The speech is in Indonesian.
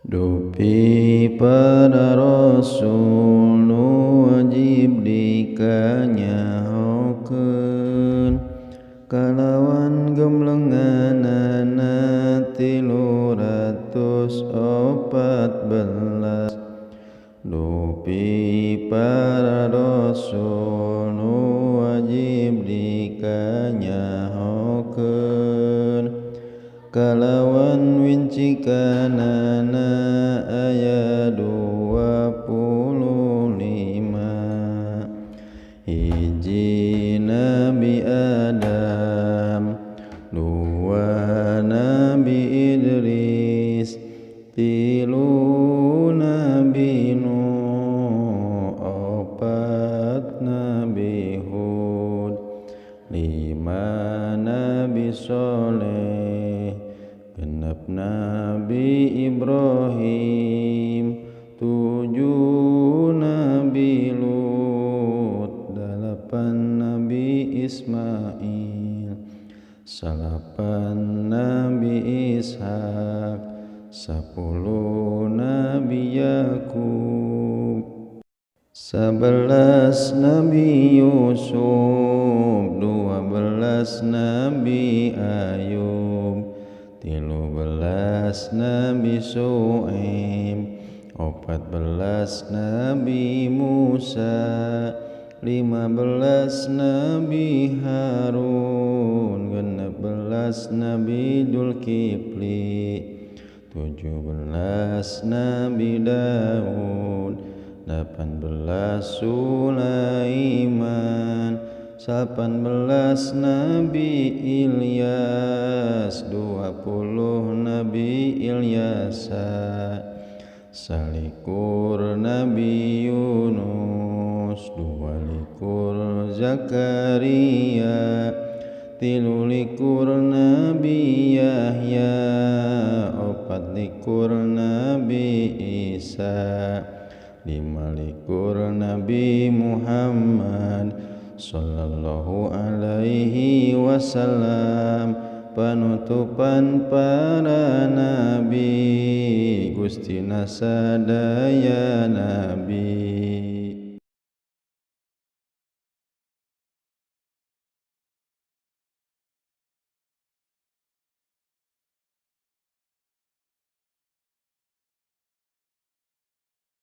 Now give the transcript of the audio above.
Dupi para rasul nu wajib dikanyahokeun kalawan gemlenganana 314. Dupi para rasul nu wajib dikanyahokeun kalawan wincikanana aya 25. Hiji Nabi Adam, dua Nabi Idris, tilu Nabi Nuh, opat Nabi Hud, lima Nabi Soleh, genep Nabi Ibrahim, tujuh Nabi Lut, dalapan Nabi Ismail, salapan Nabi Ishak, 10 Nabi Yakub, 11 Nabi Yusuf, 12 Nabi Ayub, 13 Nabi Su'aib, 14 Nabi Musa, 15 Nabi Harun, 16 Nabi Dzulkifli, 17 Nabi Daud, 18 Sulaiman, 18 Nabi Ilyas, 20 Nabi Ilyasa, salikur Nabi Yunus, 22 Zakaria, 23 Nabi Yahya, 24 Nabi Isa, 25 Nabi Muhammad sallallahu alaihi wasallam. Panutupan para nabi, Gustina sadaya nabi.